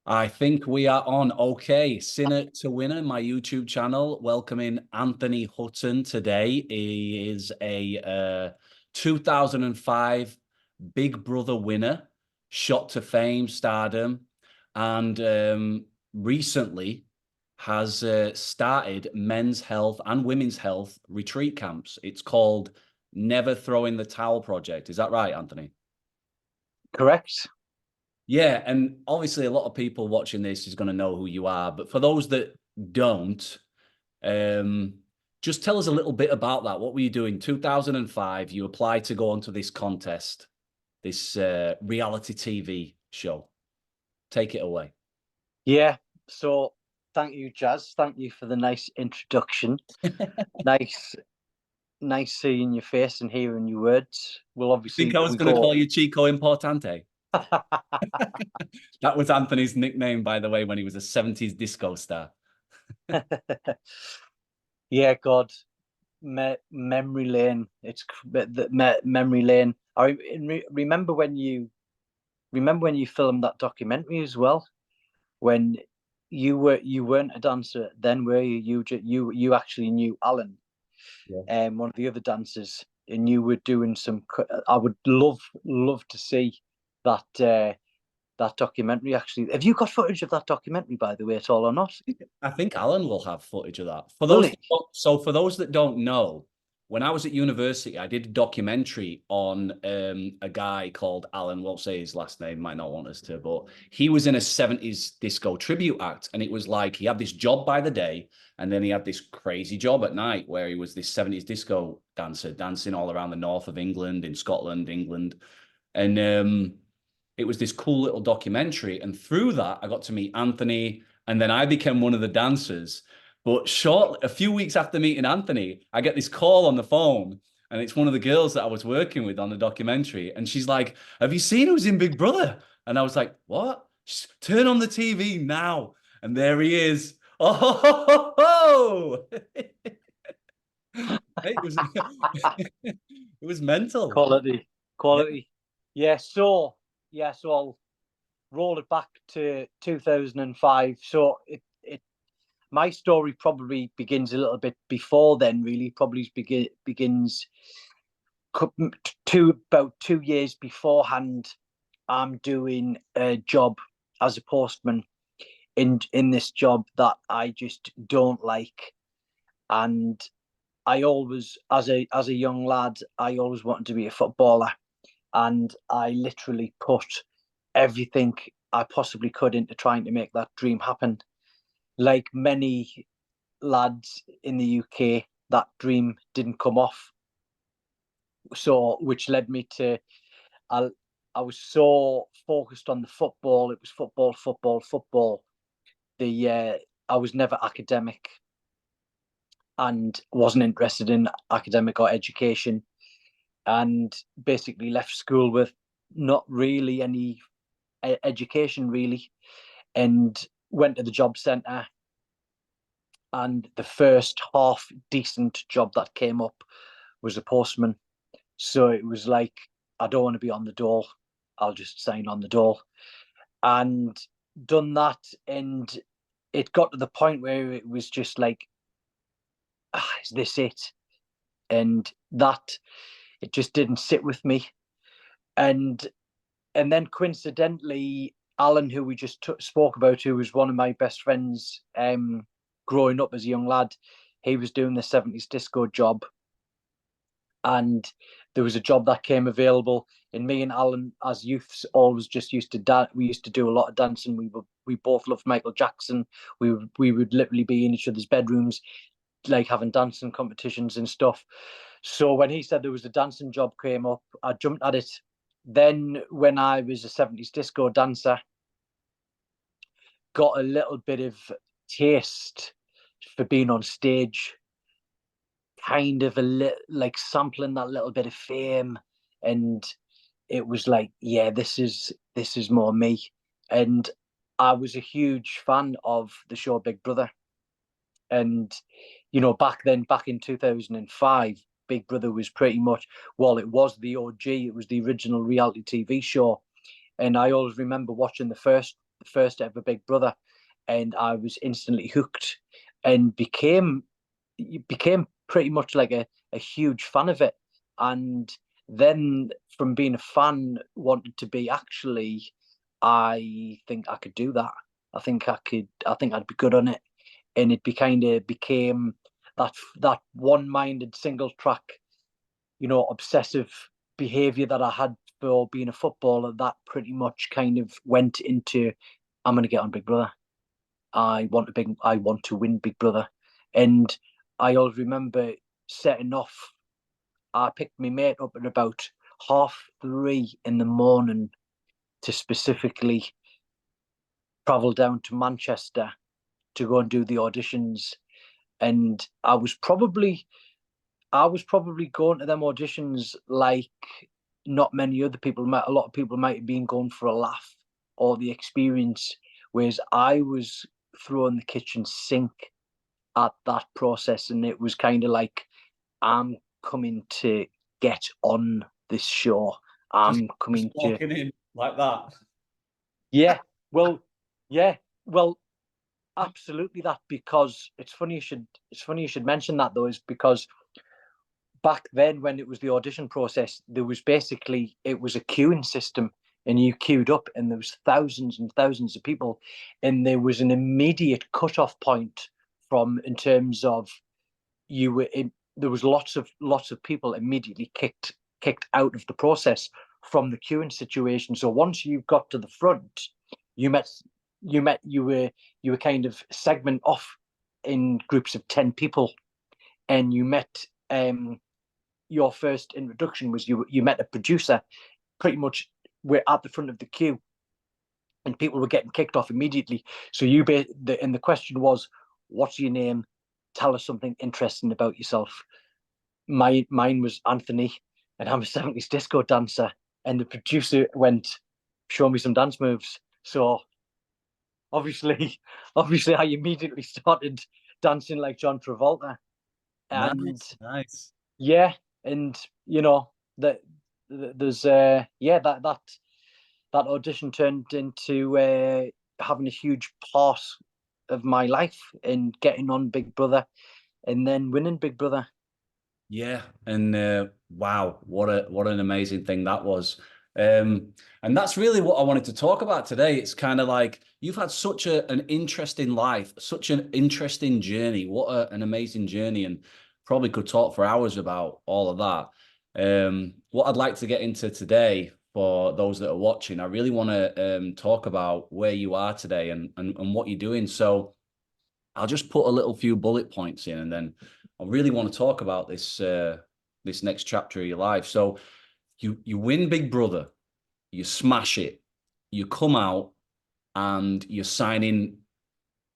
I think we are on. Okay, Sinner to Winner, my YouTube channel, welcoming Anthony Hutton today. He is a 2005 Big Brother winner, shot to fame, stardom, and recently has started men's health and women's health retreat camps. It's called Never Throw in the Towel Project. Is that right, Anthony? Correct. Yeah, and obviously a lot of people watching this is going to know who you are, but for those that don't, um, just tell us a little bit about that. What were you doing? 2005, you applied to go onto this contest, this reality TV show. Take it away. Yeah. So thank you, Jazz. Thank you for the nice introduction. Nice, nice seeing your face and hearing your words. Well, You think obviously I was we going to go. call you Chico Importante? That was Anthony's nickname, by the way, when he was a 70s disco star. Yeah, God, memory lane. Memory lane. Remember when you filmed that documentary as well. When you weren't a dancer then, were you? You actually knew Alan, Yeah. one of the other dancers, and you were doing some. I would love to see that documentary. Actually, have you got footage of that documentary, by the way, at all or not? I think Alan will have footage of that. For Will those he? that so for those that don't know, when I was at university, I did a documentary on a guy called Alan. Won't say his last name, might not want us to, but he was in a 70s disco tribute act. And it was like he had this job by the day, and then he had this crazy job at night where he was this 70s disco dancer, dancing all around the north of England, in Scotland, England. And it was this cool little documentary. And through that, I got to meet Anthony, and then I became one of the dancers. But a few weeks after meeting Anthony, I get this call on the phone, and it's one of the girls that I was working with on the documentary. And she's like, "Have you seen who's in Big Brother?" And I was like, "What? Turn on the TV now." And there he is. Oh, it was it was mental. Quality, Yeah. quality. Yeah, so I'll roll it back to 2005. So it my story probably begins a little bit before then. Really, probably begins about 2 years beforehand. I'm doing a job as a postman in this job that I just don't like, and I always, as a young lad, I always wanted to be a footballer, and I literally put everything I possibly could into trying to make that dream happen. Like many lads in the UK, that dream didn't come off. So, which led me to, I, I was so focused on the football. It was football, football, football. I was never academic and wasn't interested in academic or education, and basically left school with not really any education really, and went to the job centre, and the first half decent job that came up was a postman. So it was like, I don't want to be on the dole, I'll just sign on the dole, and done that. And it got to the point where it was just like, is this it? And that, it just didn't sit with me. And and then coincidentally, Alan, who we just spoke about, who was one of my best friends growing up as a young lad, he was doing the 70s disco job, and there was a job that came available. And me and Alan, as youths, always just used to dance. We used to do a lot of dancing. We both loved Michael Jackson. We would literally be in each other's bedrooms, like having dancing competitions and stuff. So when he said there was a dancing job came up, I jumped at it. Then when I was a 70s disco dancer, got a little bit of taste for being on stage, kind of like sampling that little bit of fame, and it was like, yeah, this is more me. And I was a huge fan of the show Big Brother. And back then, back in 2005, Big Brother was pretty much, well, it was the OG, it was the original reality TV show. And I always remember watching the the first ever Big Brother, and I was instantly hooked and became pretty much like a huge fan of it. And then from being a fan, wanted to be actually, I think I could do that. I think I could. I think I'd be good on it, and it became that one-minded single track, obsessive behavior that I had for being a footballer. That pretty much kind of went into, I'm going to get on Big Brother. I want to win Big Brother, and I always remember setting off. I picked my mate up at about 3:30 in the morning to specifically travel down to Manchester to go and do the auditions. And I was probably going to them auditions like not many other people. A lot of people might have been going for a laugh or the experience, whereas I was throwing the kitchen sink at that process, and it was kind of like, I'm coming to get on this show. Just, I'm just coming to, walking in like that. yeah, well, yeah, well, absolutely that. Because it's funny you should mention that, though, is because back then when it was the audition process, there was it was a queuing system, and you queued up, and there was thousands and thousands of people, and there was an immediate cutoff point from in terms of you were in, there was lots of people immediately kicked out of the process from the queuing situation. So once you got to the front, you met you were kind of segment off in groups of 10 people, and you met your first introduction was you met a producer. Pretty much we're at the front of the queue, and people were getting kicked off immediately. So and the question was, what's your name? Tell us something interesting about yourself. Mine was Anthony, and I'm a 70s disco dancer. And the producer went, show me some dance moves. So obviously, obviously, I immediately started dancing like John Travolta. And Nice, nice. yeah, and that there's yeah, that audition turned into having a huge part of my life in getting on Big Brother and then winning Big Brother. Yeah, and wow, what an amazing thing that was. And that's really what I wanted to talk about today. It's kind of like you've had such an interesting life, such an interesting journey. What an amazing journey, and probably could talk for hours about all of that. What I'd like to get into today for those that are watching, I really want to talk about where you are today and what you're doing. So I'll just put a little few bullet points in, and then I really want to talk about this next chapter of your life. So you win Big Brother, you smash it, you come out, and you're signing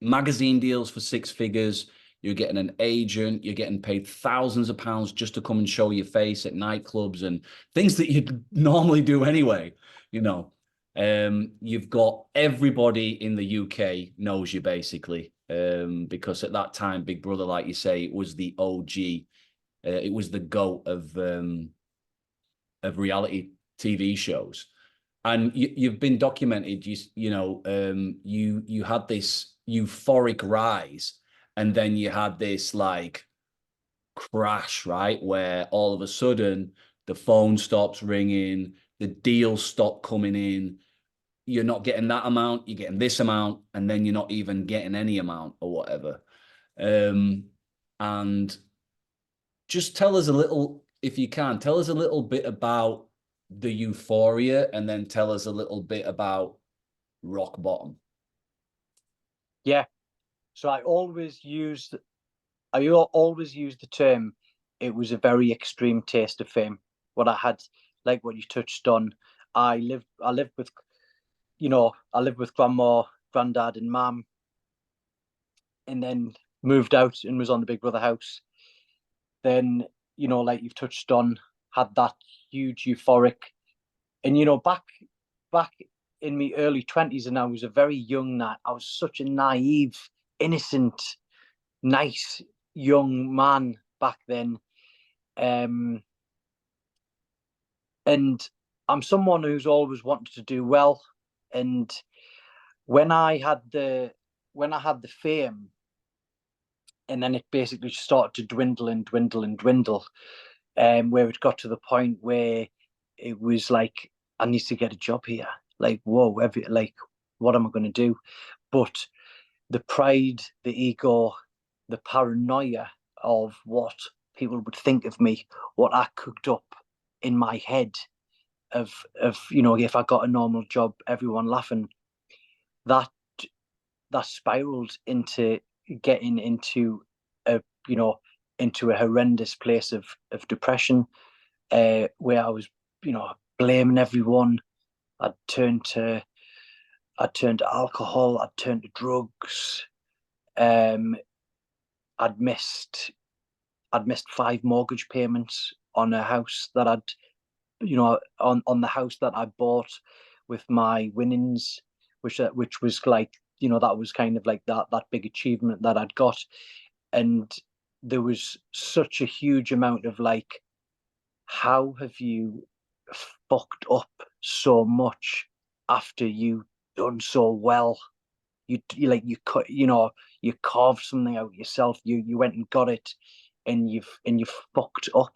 magazine deals for six figures. You're getting an agent. You're getting paid thousands of pounds just to come and show your face at nightclubs and things that you'd normally do anyway. You know, you've got everybody in the UK knows you basically, because at that time, Big Brother, like you say, it was the OG. It was the GOAT of reality TV shows. And you've been documented. You had this euphoric rise, and then you had this like crash, right, where all of a sudden the phone stops ringing, the deals stop coming in. You're not getting that amount, you're getting this amount, and then you're not even getting any amount or whatever. And just tell us a little, if you can, tell us a little bit about the euphoria, and then tell us a little bit about rock bottom. Yeah. So I always use the term, it was a very extreme taste of fame. What I had, like what you touched on, I lived with grandma, granddad, and mum, and then moved out and was on the Big Brother house. Then, like you've touched on, had that huge euphoric, and back in my early 20s, and I was a very young I was such a naive, innocent, nice young man back then. Um, and I'm someone who's always wanted to do well. And when I had the fame, and then it basically started to dwindle and dwindle and dwindle, where it got to the point where it was like, I need to get a job here. Like, whoa, like, what am I going to do? But the pride, the ego, the paranoia of what people would think of me, what I cooked up in my head of if I got a normal job, everyone laughing, that spiraled into getting a you know into a horrendous place of depression, where I was blaming everyone. I'd turned to alcohol. I'd turned to drugs. Um, I'd missed 5 mortgage payments on a house that on the house that I bought with my winnings, which was like, that was kind of like that big achievement that I'd got. And there was such a huge amount of like, how have you fucked up so much after you done so well? You carved something out yourself. You went and got it, and you've fucked up.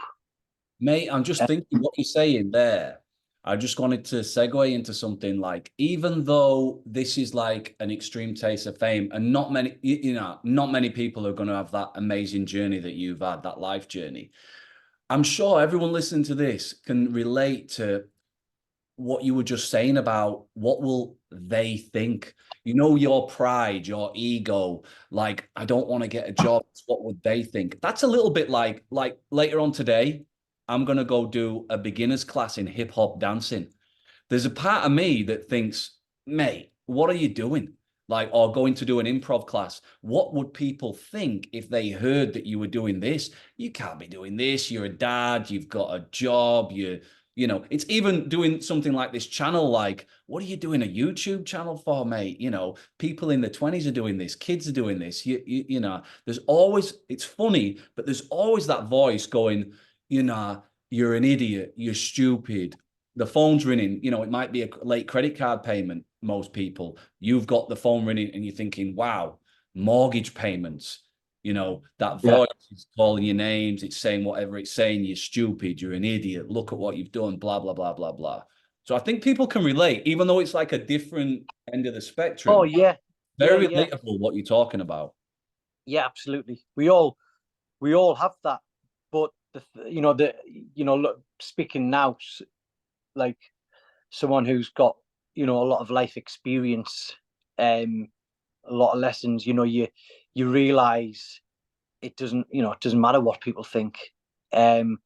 Mate, I'm just thinking what you're saying there. I just wanted to segue into something like, even though this is like an extreme taste of fame, and not many, not many people are going to have that amazing journey that you've had, that life journey. I'm sure everyone listening to this can relate to what you were just saying about what will they think? Your pride, your ego, like, I don't want to get a job. What would they think? That's a little bit like later on today, I'm going to go do a beginner's class in hip hop dancing. There's a part of me that thinks, mate, what are you doing? Like, or going to do an improv class. What would people think if they heard that you were doing this? You can't be doing this. You're a dad. You've got a job. It's even doing something like this channel. Like, what are you doing a YouTube channel for, mate? People in the 20s are doing this. Kids are doing this. There's always, it's funny, but there's always that voice going, you're an idiot. You're stupid. The phone's ringing, it might be a late credit card payment, most people. You've got the phone ringing and you're thinking, wow, mortgage payments. That Yeah. voice is calling your names. It's saying whatever it's saying. You're stupid. You're an idiot. Look at what you've done, blah, blah, blah, blah, blah. So I think people can relate, even though it's like a different end of the Oh spectrum. yeah, yeah, Very yeah, relatable what you're talking about. yeah. Absolutely. We all have that, but look, speaking now, like someone who's got a lot of life experience, a lot of lessons. You realize it doesn't matter what people think. The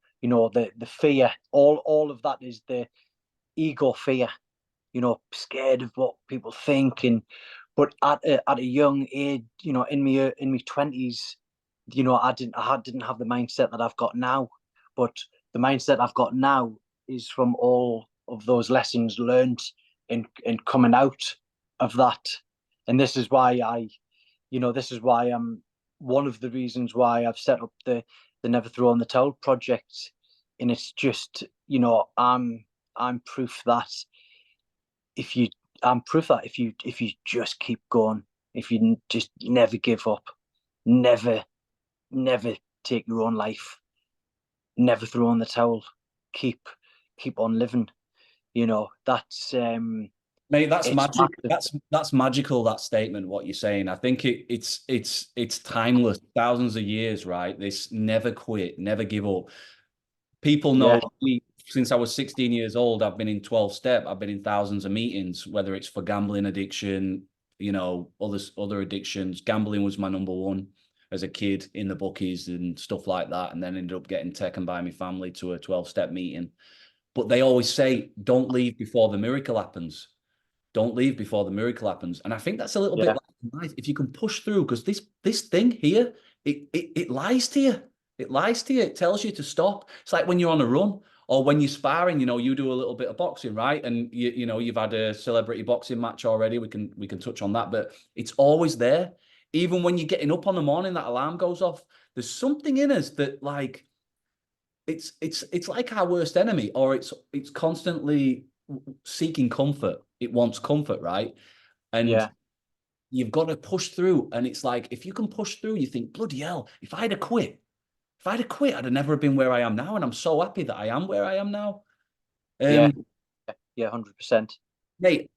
fear, all of that is the ego fear. Scared of what people think. And but at a young age, in my 20s, I didn't have the mindset that I've got now. But the mindset I've got now is from all of those lessons learned in coming out of that. And this is why I'm one of the reasons why I've set up the Never Throw on the Towel project. And it's just, I'm proof that if you if you just keep going, if you just never give up, never never take your own life, never throw in the towel, keep on living. That's Mate, that's it's magic. massive. That's magical, that statement, what you're saying. I think it's timeless, thousands of years, right? This never quit, never give up. People Yeah, know me since I was 16 years old. I've been in 12 step. I've been in thousands of meetings, whether it's for gambling addiction, other addictions. Gambling was my number one as a kid in the bookies and stuff like that. And then ended up getting taken by my family to a 12 step meeting. But they always say, don't leave before the miracle happens. Don't leave before the miracle happens. And I think that's a little bit yeah, like life. If you can push through, because this thing here, it lies to you. It lies to you. It tells you to stop. It's like when you're on a run or when you're sparring, you do a little bit of boxing, right? And you've had a celebrity boxing match already. We can touch on that, but it's always there. Even when you're getting up on the morning, that alarm goes off. There's something in us that like it's like our worst enemy, or it's constantly seeking comfort. It wants comfort, right? And yeah, you've got to push through. And it's like, if you can push through, you think, bloody hell, if I'd have quit, I'd have never been where I am now. And I'm so happy that I am where I am now. Yeah, yeah, 100%. Mate,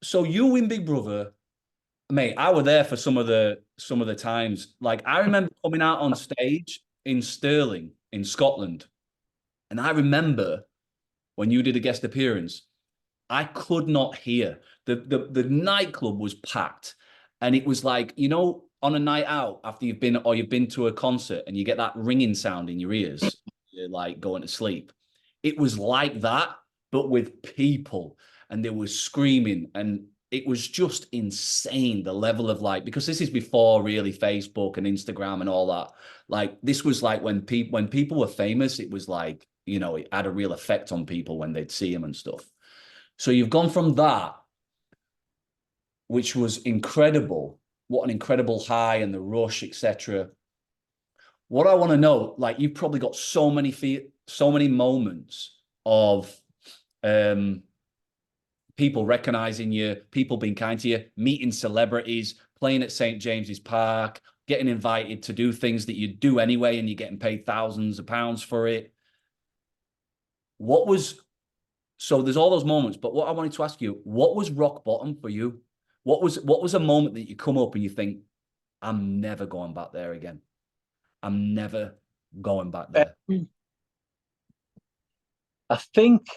so you in Big Brother, mate, I were there for some of the times. Like I remember coming out on stage in Stirling in Scotland, and I remember when you did a guest appearance, I could not hear. The nightclub was packed. And it was like, you know, on a night out after you've been to a concert and you get that ringing sound in your ears, you're like going to sleep. It was like that, but with people. And there was screaming. And it was just insane, the level of like, because this is before really Facebook and Instagram and all that. Like this was like when people were famous, it was like, you know, it had a real effect on people when they'd see them and stuff. So you've gone from that, which was incredible. What an incredible high and the rush, etc. What I want to know, like you've probably got so many moments of people recognizing you, people being kind to you, meeting celebrities, playing at St. James's Park, getting invited to do things that you do anyway, and you're getting paid thousands of pounds for it. What was So there's all those moments, but what I wanted to ask you, what was rock bottom for you? What was a moment that you come up and you think, I'm never going back there again. I'm never going back there. I think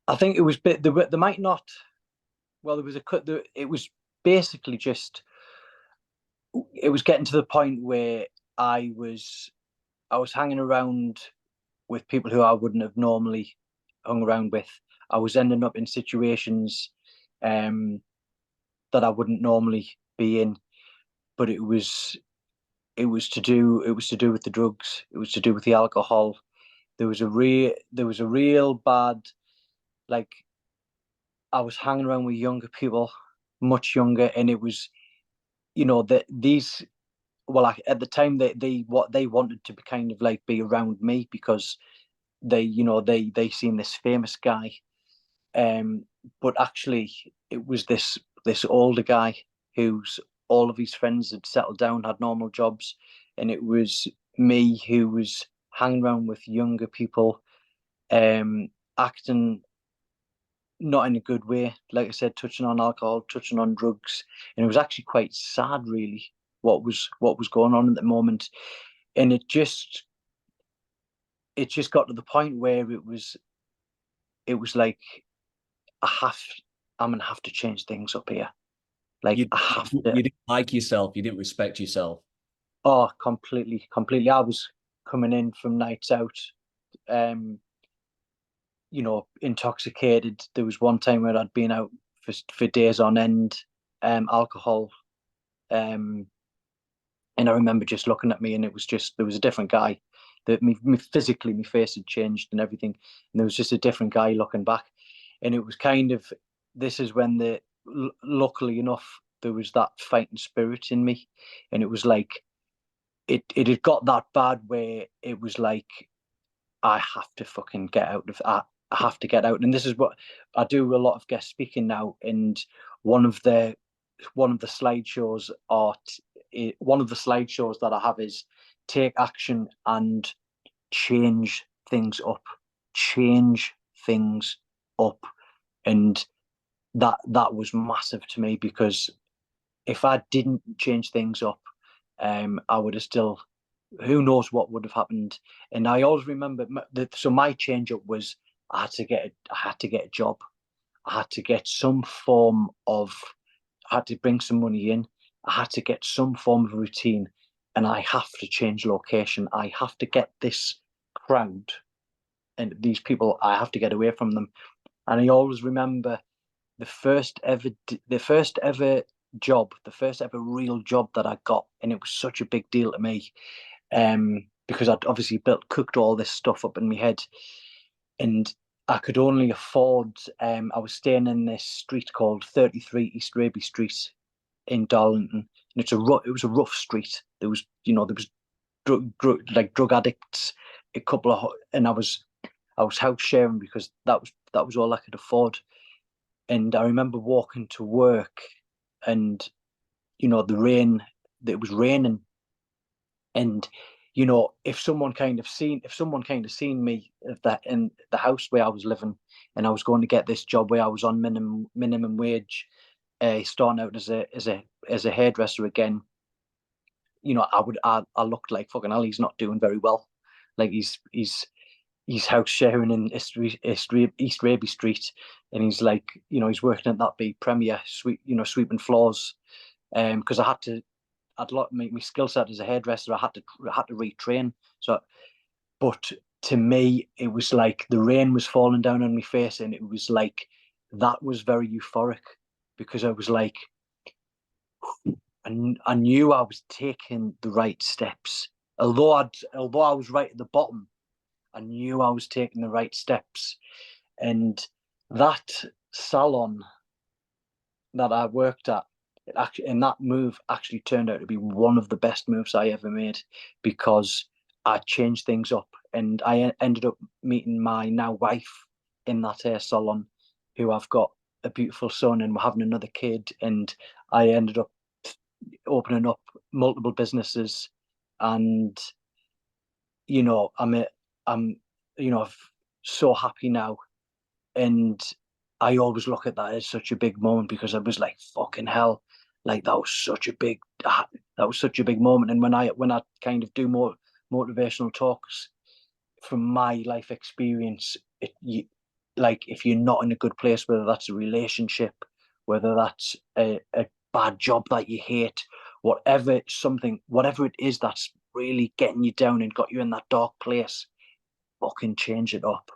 it was bit there might not. Well, there was a cut. It was basically just. It was getting to the point where I was hanging around with people who I wouldn't have normally hung around with. I was ending up in situations that I wouldn't normally be in, but it was to do with the drugs. It was to do with the alcohol. There was a real bad, like, I was hanging around with younger people, much younger, and it was, you know, that these, well, at the time they what they wanted to be kind of like be around me because they, you know, they seen this famous guy, um but actually it was this older guy who's all of his friends had settled down, had normal jobs, and it was me who was hanging around with younger people, acting not in a good way, like I said, touching on alcohol, touching on drugs, and it was actually quite sad really what was going on at the moment. And it just got to the point where it was like, I have I'm gonna have to change things up here. Like You, I have you to. didn't like yourself. You didn't respect yourself. Oh, completely, completely. I was coming in from nights out, um, you know, intoxicated. There was one time where I'd been out for days on end, alcohol, um, and I remember just looking at me, and it was just there was a different guy. That me physically, my face had changed and everything, and there was just a different guy looking back, and it was kind of, this is when luckily enough there was that fighting spirit in me, and it was like it had got that bad where it was like, I have to fucking get out of I have to get out. And this is what I do, a lot of guest speaking now, and one of the slideshows one of the slideshows that I have is take action and change things up. Change things up. And that was massive to me, because if I didn't change things up, I would have still, who knows what would have happened. And I always remember so my change up was, I had to get a job. I had to get some form of, I had to bring some money in. I had to get some form of routine, and I have to change location. I have to get this crowd and these people, I have to get away from them. And I always remember the first ever job, the first ever real job that I got, and it was such a big deal to me, because I'd obviously cooked all this stuff up in my head, and I could only afford. I was staying in this street called 33 East Raby Street in Darlington, and it was a rough street. There was, you know, there was drug addicts, a couple of, and I was house sharing because that was all I could afford. And I remember walking to work, and the rain. It was raining, and if someone kind of seen me at that in the house where I was living, and I was going to get this job where I was on minimum wage, starting out as a hairdresser again. I looked like fucking hell. He's not doing very well. Like he's house sharing in East Raby Street, and he's like, he's working at that big Premier sweeping floors. Because I'd like my skill set as a hairdresser. I had to retrain. So, but to me, it was like the rain was falling down on my face, and it was like that was very euphoric, because I was like, and I knew I was taking the right steps. Although I was right at the bottom, I knew I was taking the right steps. And that salon that I worked at, and that move actually turned out to be one of the best moves I ever made, because I changed things up, and I ended up meeting my now wife in that hair salon, who I've got a beautiful son, and we're having another kid. And I ended up opening up multiple businesses, and I'm so happy now. And I always look at that as such a big moment, because I was like, fucking hell, like that was such a big moment. And when I kind of do more motivational talks from my life experience, like if you're not in a good place, whether that's a relationship, whether that's a bad job that you hate, whatever it is that's really getting you down and got you in that dark place, fucking change it up,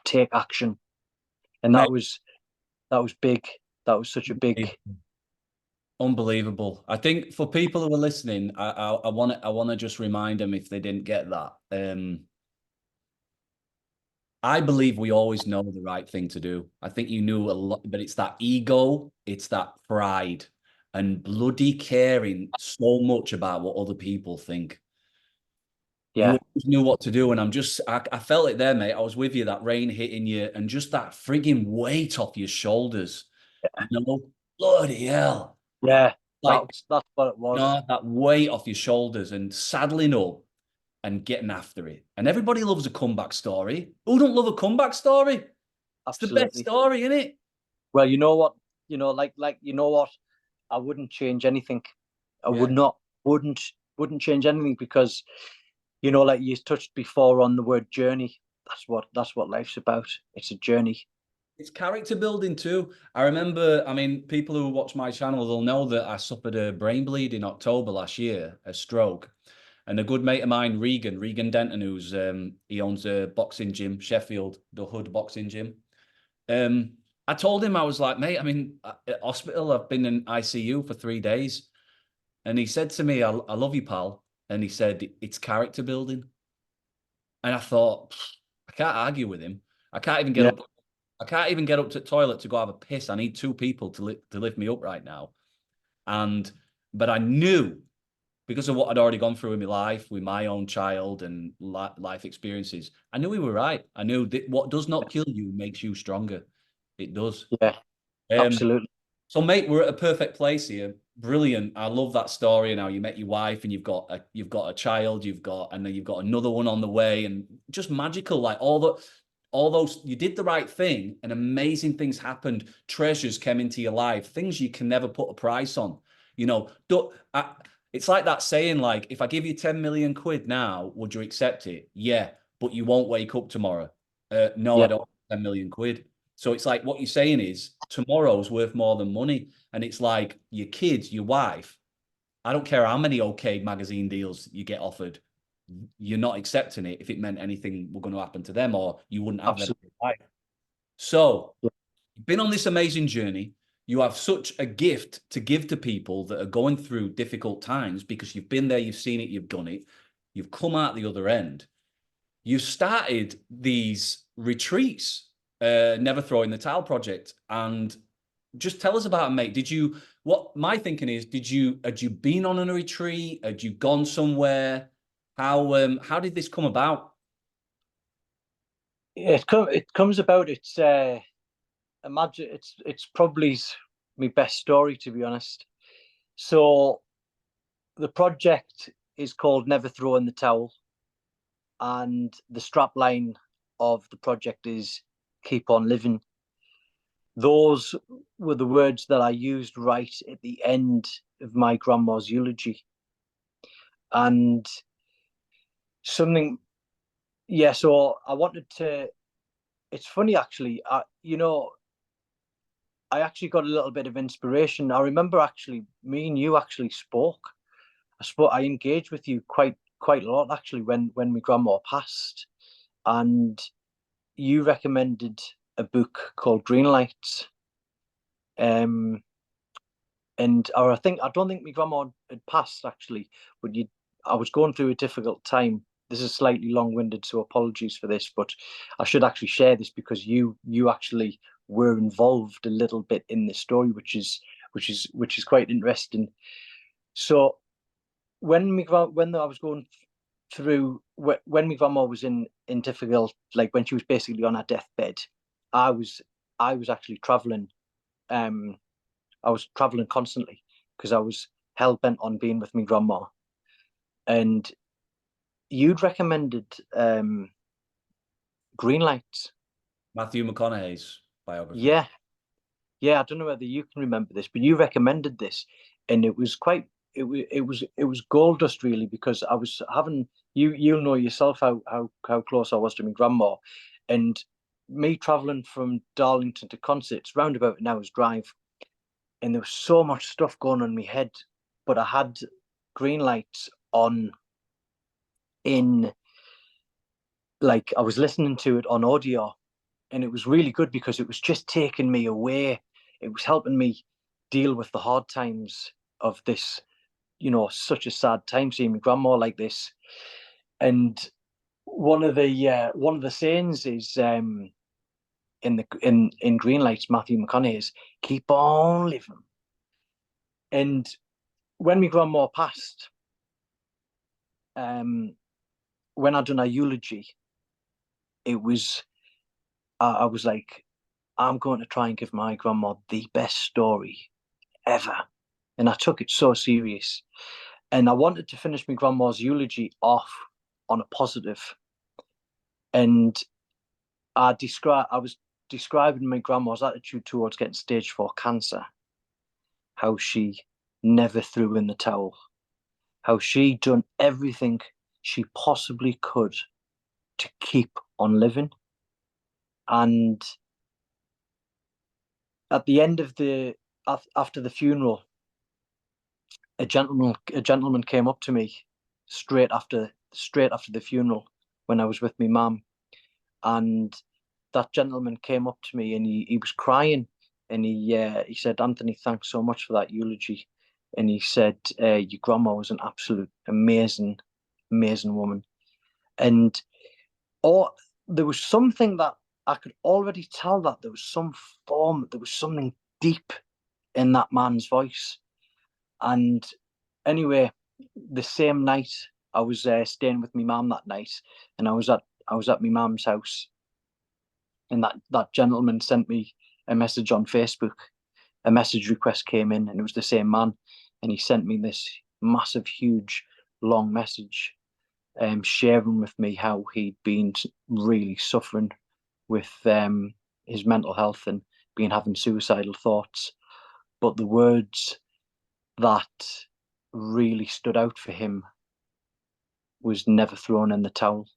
take action. And Mate, that was big. That was such a big. unbelievable. I think for people who are listening, I want to just remind them if they didn't get that. I believe we always know the right thing to do. I think you knew a lot, but it's that ego, it's that pride, and bloody caring so much about what other people think. You Yeah, always knew what to do, and I felt it there, mate. I was with you, that rain hitting you, and just that frigging weight off your shoulders. You know, bloody hell. yeah. Like, That's what it was. that weight off your shoulders and saddling up and getting after it. And everybody loves a comeback story. Who don't love a comeback story? It's the best Absolutely. story, isn't it? Well, you know what? Like you know what? I wouldn't change anything. I would Yeah. not. Wouldn't wouldn't change anything, because like you touched before on the word journey. That's what life's about. It's a journey. It's character building too. I remember, I mean, people who watch my channel, they'll know that I suffered a brain bleed in October last year, a stroke. And a good mate of mine, Regan Denton, he owns a boxing gym, Sheffield, the Hood boxing gym. I told him, I was like, mate, I mean, at hospital, I've been in ICU for 3 days. And he said to me, I love you, pal. And he said, it's character building. And I thought, I can't argue with him. I can't even get Yeah, up. I can't even get up to the toilet to go have a piss. I need two people to lift me up right now. But I knew, because of what I'd already gone through in my life with my own child and life experiences, I knew we were right. I knew that what does not kill you makes you stronger. It does. yeah, Um, absolutely. so, mate, we're at a perfect place here. Brilliant. I love that story. Now you met your wife, and you've got a child. And then you've got another one on the way, and just magical. Like all those, you did the right thing, and amazing things happened. Treasures came into your life. Things you can never put a price on. You know, it's like that saying, like, if I give you 10 million quid now, would you accept it? Yeah, but you won't wake up tomorrow. No, I Yeah, don't want 10 million quid. So it's like what you're saying is tomorrow's worth more than money. And it's like your kids, your wife, I don't care how many OK magazine deals you get offered, you're not accepting it if it meant anything were going to happen to them, or you wouldn't have them in absolutely. your life. So Yeah, you've been on this amazing journey. You have such a gift to give to people that are going through difficult times, because you've been there, you've seen it, you've done it, you've come out the other end. You've started these retreats, Never Throwing the Towel Project. And just tell us about it, mate. What my thinking is, had you been on a retreat? Had you gone somewhere? How did this come about? it comes about. imagine it's probably my best story, to be honest. So the project is called Never Throw in the Towel, and the strap line of the project is Keep on Living. Those were the words that I used right at the end of my grandma's eulogy. And something, yeah, so I wanted to, it's funny actually, I actually got a little bit of inspiration. I remember actually me and you actually spoke. I engaged with you quite a lot actually when my grandma passed, and you recommended a book called Green Lights. Um, or I don't think my grandma had passed actually, but I was going through a difficult time. This is slightly long-winded, so apologies for this, but I should actually share this because you actually were involved a little bit in the story, which is quite interesting. So when I was going through when my grandma was in difficult, like when she was basically on her deathbed, I was actually traveling. I was traveling constantly because I was hell bent on being with my grandma. And you'd recommended Green Lights. Matthew McConaughey's biography. Yeah, yeah. I don't know whether you can remember this, but you recommended this, and it was quite. It was gold dust really, because I was having you'll know yourself how close I was to my grandma, and me traveling from Darlington to Concert, it's round about an hour's drive, and there was so much stuff going on in my head, but I had Green Lights on in, like, I was listening to it on audio, and it was really good because it was just taking me away. It was helping me deal with the hard times of this, such a sad time seeing my grandma like this. And one of the sayings is in Green Lights, Matthew McConaughey's "Keep on living." And when my grandma passed, um, when I done her eulogy, it was I was like, I'm going to try and give my grandma the best story ever, and I took it so serious. And I wanted to finish my grandma's eulogy off on a positive. And I was describing my grandma's attitude towards getting stage 4 cancer, how she never threw in the towel, how she done everything she possibly could to keep on living. And at the end of after the funeral, a gentleman came up to me straight after the funeral when I was with my mum, and that gentleman came up to me and he was crying, and he said, "Anthony, thanks so much for that eulogy," and he said, "Your grandma was an absolute amazing woman," and or there was something that I could already tell, that there was there was something deep in that man's voice. And anyway, the same night I was staying with my mum that night, and I was at my mum's house, and that gentleman sent me a message on Facebook. A message request came in, and it was the same man, and he sent me this massive, huge, long message, sharing with me how he'd been really suffering with his mental health and been having suicidal thoughts. But the words that really stood out for him was "never thrown in the towel,"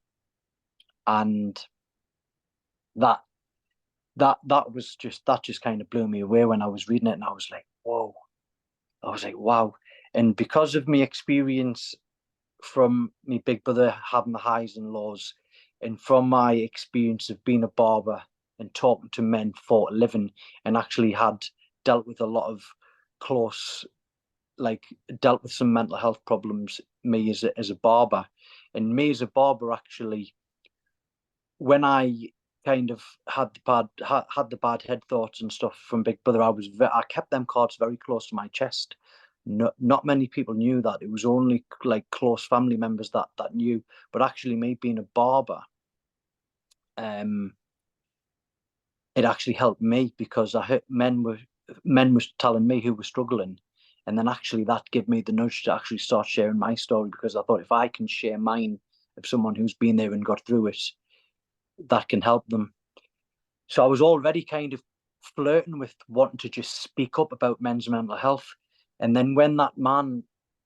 and that that just kind of blew me away when I was reading it, and I was like, whoa. I was like, wow. And because of my experience from my big brother having the highs and lows, and from my experience of being a barber and talking to men for a living, and actually had dealt with a lot of close, like, dealt with some mental health problems, me as a barber. And me as a barber, actually, when I kind of had the bad head thoughts and stuff from Big Brother, I kept them cards very close to my chest. Not many people knew that. It was only like close family members that knew. But actually, me being a barber, um, it actually helped me because I heard men were telling me who were struggling, and then actually that gave me the nudge to actually start sharing my story, because I thought if I can share mine of someone who's been there and got through it, that can help them. So I was already kind of flirting with wanting to just speak up about men's mental health. And then when that man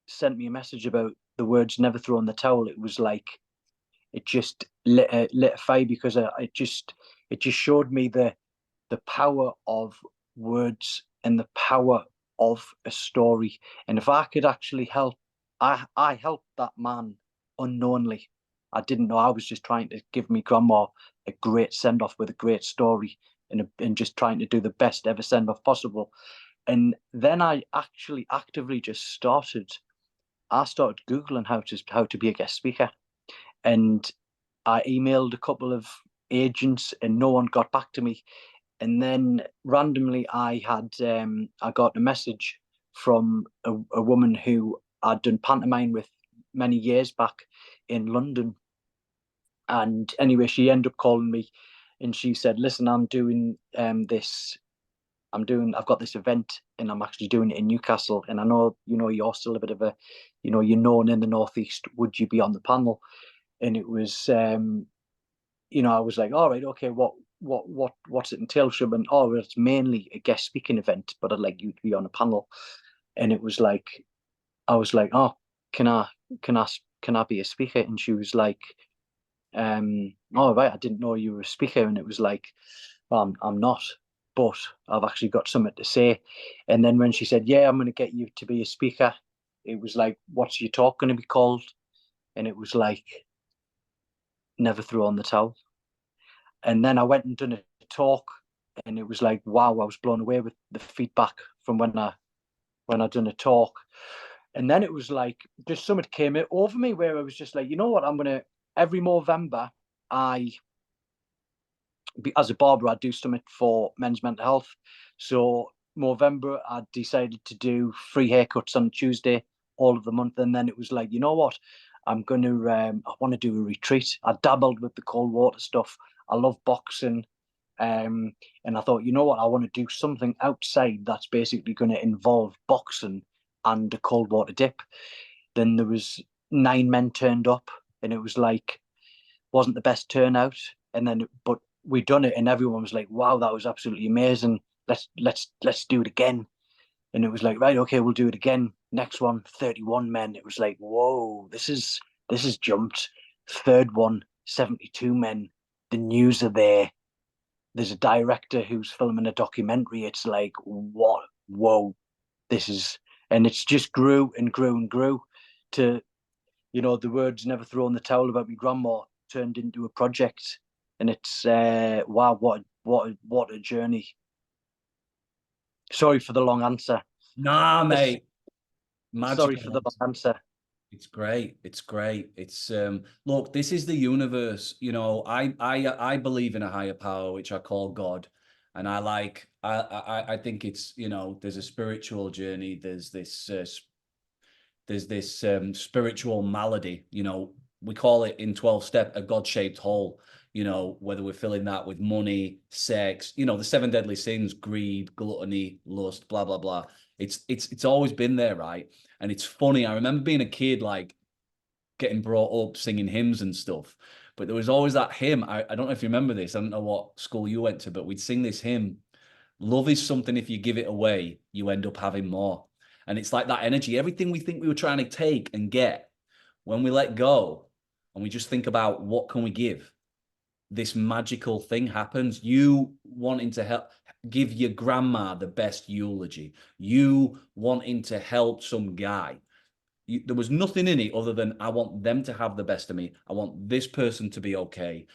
sent me a message about the words "never throw in the towel," it was like it just lit a fire, because it just showed me the power of words and the power of a story. And if I could actually help, I helped that man unknowingly. I didn't know. I was just trying to give me grandma a great send off with a great story, and just trying to do the best ever send off possible. And then I actually actively just started. I started Googling how to be a guest speaker, and I emailed a couple of agents, and no one got back to me. And then randomly, I got a message from a woman who I'd done pantomime with many years back in London. And anyway, she ended up calling me, and she said, "Listen, I've got this event, and I'm actually doing it in Newcastle. And I know, you're still a bit of a, you're known in the Northeast. Would you be on the panel?" And it was, I was like, "All right, okay, what's it entail?" She went, "Oh, well, it's mainly a guest speaking event, but I'd like you to be on a panel." And it was like, I was like, "Oh, can I, can I, can I be a speaker?" And she was like, "Oh, right, I didn't know you were a speaker." And it was like, "Well, I'm not, but I've actually got something to say." And then when she said, "Yeah, I'm going to get you to be a speaker," it was like, "What's your talk going to be called?" And it was like, "Never throw on the towel." And then I went and done a talk, and it was like, wow, I was blown away with the feedback from when I done a talk. And then it was like just something came over me where I was just like, you know what, I'm gonna every November, I as a barber, I do something for men's mental health. So November, I decided to do free haircuts on Tuesday all of the month, and then it was like, you know what, I want to do a retreat. I dabbled with the cold water stuff. I love boxing, and I thought, you know what, I want to do something outside that's basically going to involve boxing and a cold water dip. Then there was 9 men turned up, and it was like wasn't the best turnout. And then, but we done it, and everyone was like, "Wow, that was absolutely amazing. Let's do it again." And it was like, "Right, okay, we'll do it again." Next one, 31 men. It was like, "Whoa, this is jumped." Third one, 72 men. The news are there. There's a director who's filming a documentary. It's like, what? Whoa, this is, and it's just grew and grew and grew to the words "never throw in the towel" about my grandma turned into a project, and it's wow, what a journey. Sorry for the long answer. Nah, mate, Sorry for the magical. long answer. It's great. It's great. It's look, this is the universe. I believe in a higher power, which I call God. And I think it's, there's a spiritual journey, there's this spiritual malady, we call it in 12 step a God-shaped hole, whether we're filling that with money, sex, the seven deadly sins, greed, gluttony, lust, blah, blah, blah. It's always been there, right? And it's funny. I remember being a kid, like getting brought up singing hymns and stuff. But there was always that hymn. I don't know if you remember this. I don't know what school you went to, but we'd sing this hymn. Love is something, if you give it away, you end up having more. And it's like that energy. Everything we think we were trying to take and get, when we let go and we just think about what can we give, this magical thing happens. You wanting to help give your grandma the best eulogy, you wanting to help some guy. There was nothing in it other than I want them to have the best of me. I want this person to be okay.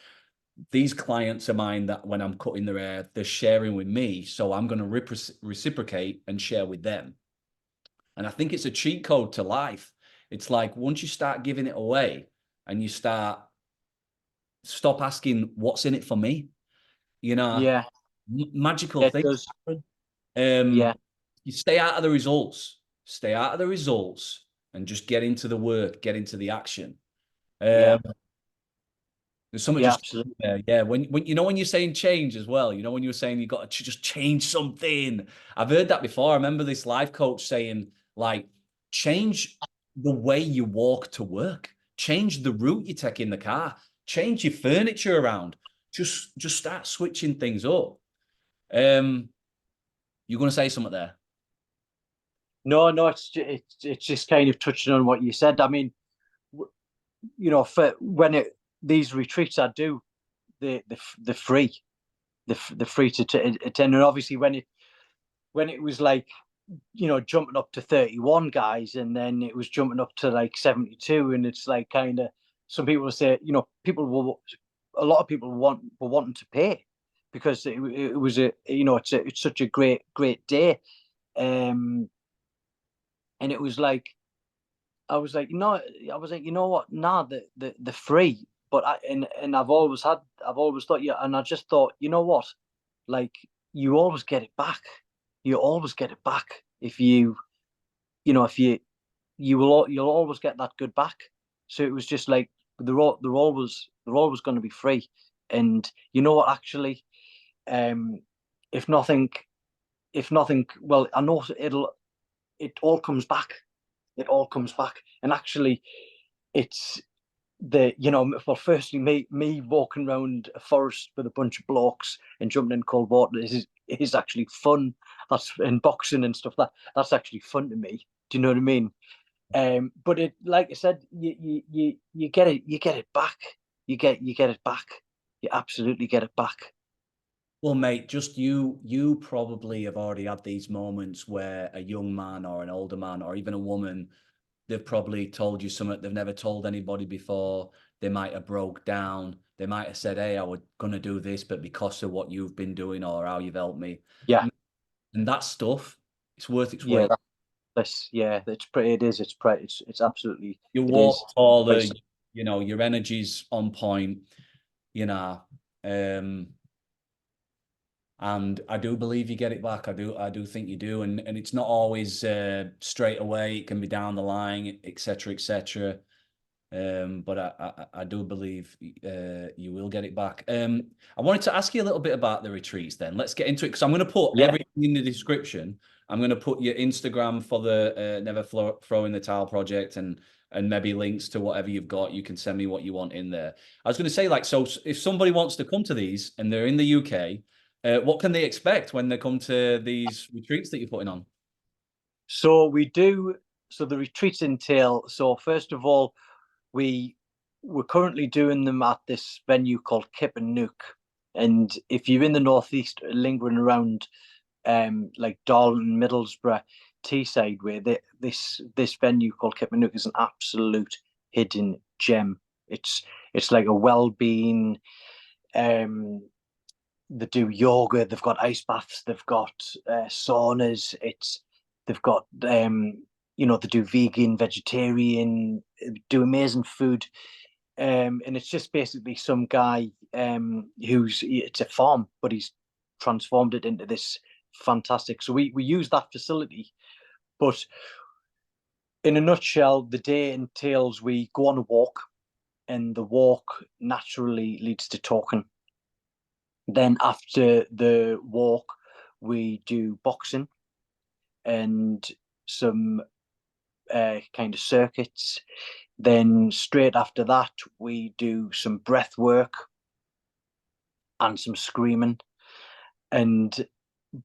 These clients of mine that when I'm cutting their hair, they're sharing with me. So I'm going to reciprocate and share with them. And I think it's a cheat code to life. It's like once you start giving it away and you stop asking what's in it for me, you know, Yeah, magical yeah, it things does. happen. Yeah, You stay out of the results, stay out of the results and just get into the work, get into the action. yeah, Um, There's something Yeah, just absolutely. there. Yeah, when you know when you're saying change as well, you know when you were saying you got to just change something. I've heard that before. I remember this life coach saying like change the way you walk to work, change the route you take in the car, change your furniture around. Just start switching things up. You're going to say something there? No, no, it's just kind of touching on what you said. I mean, you know, for when it these retreats I do, the free, the free to attend, and obviously when it was like, you know, jumping up to 31 guys, and then it was jumping up to like 72, and it's like kind of, some people will say, you know, a lot of people were wanting to pay because it was a, you know, it's such a great day. And it was like, I was like, no, I was like, you know what? Nah, the free. But and I've always thought, yeah, and I just thought, you know what? Like, you always get it back. You always get it back if you know, if you'll always get that good back. So it was just like, they're always going to be free. And you know what? Actually, um, if nothing, well, I know it all comes back. It all comes back. And actually, it's the, you know, well, firstly, me walking around a forest with a bunch of blokes and jumping in cold water is actually fun. That's, in boxing and stuff, that's actually fun to me. Do you know what I mean? But it, like I said, you get it, back. You get it back. You absolutely get it back. Well, mate, just you probably have already had these moments where a young man or an older man or even a woman, they've probably told you something they've never told anybody before. They might have broke down. They might have said, "Hey, I was gonna do this, but because of what you've been doing or how you've helped me," Yeah, and that stuff, it's worth its yeah, weight. that's yeah. It's pretty. It is. It's pretty. It's absolutely. You It is. walk taller, you know, your energy's on point, you know. Um, and I do believe you get it back. I do think you do, and it's not always straight away. It can be down the line, etc., etc. But I do believe you will get it back. I wanted to ask you a little bit about the retreats. Then let's get into it because I'm going to put Yeah. everything in the description. I'm going to put your Instagram for the Never Throw in the Towel project and maybe links to whatever you've got. You can send me what you want in there. I was going to say, like, so if somebody wants to come to these and they're in the UK, what can they expect when they come to these retreats that you're putting on? So we do. So the retreats entail. So first of all, we we're currently doing them at this venue called Kip and Nook. And if you're in the northeast, lingering around, like Darlington, Middlesbrough, Teesside way, this venue called Kip and Nook is an absolute hidden gem. It's like a well-being. Um, they do yoga. They've got ice baths. They've got saunas. They've got, you know, they do vegan, vegetarian, do amazing food. And it's just basically some guy, it's a farm, but he's transformed it into this fantastic. So we use that facility, but in a nutshell, the day entails we go on a walk, and the walk naturally leads to talking. Then after the walk, we do boxing and some kind of circuits. Then straight after that, we do some breath work and some screaming. And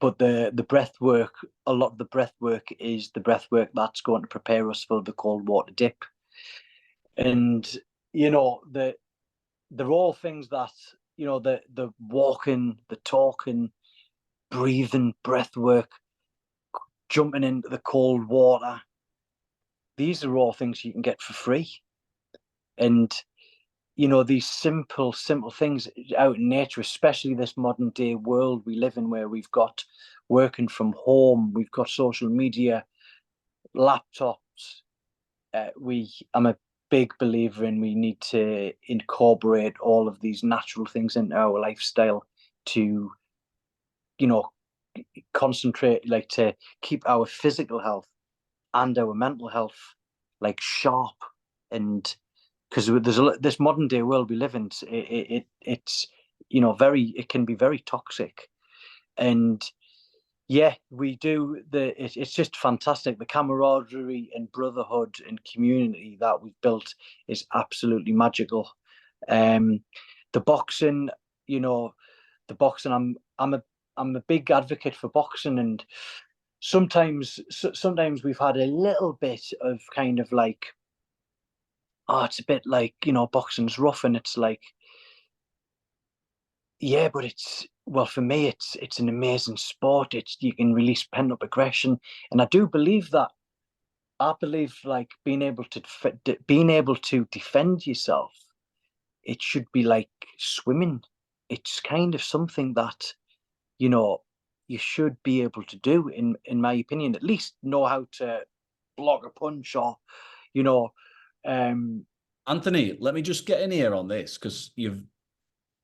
but the breath work, a lot of the breath work is the breath work that's going to prepare us for the cold water dip. And you know, they're all things that, you know, the walking, the talking, breathing, breath work, jumping into the cold water. These are all things you can get for free. And you know, these simple things out in nature, especially this modern day world we live in, where we've got working from home, we've got social media, laptops. I'm a big believer in, we need to incorporate all of these natural things into our lifestyle to, you know, concentrate, like, to keep our physical health and our mental health like sharp. And because this modern day world we live in, it's it can be very toxic, and yeah, we do it's just fantastic. The camaraderie and brotherhood and community that we've built is absolutely magical. Um, the boxing, you know, the boxing. I'm a big advocate for boxing, and sometimes we've had a little bit of kind of like, oh, it's a bit like, boxing's rough, and it's like, yeah, but it's, well, for me, it's an amazing sport. It's, you can release pent up aggression, and I do believe that. I believe like being able to defend yourself. It should be like swimming. It's kind of something that you know you should be able to do. In my opinion, at least know how to block a punch, or you know, um, Anthony, let me just get in here on this because you've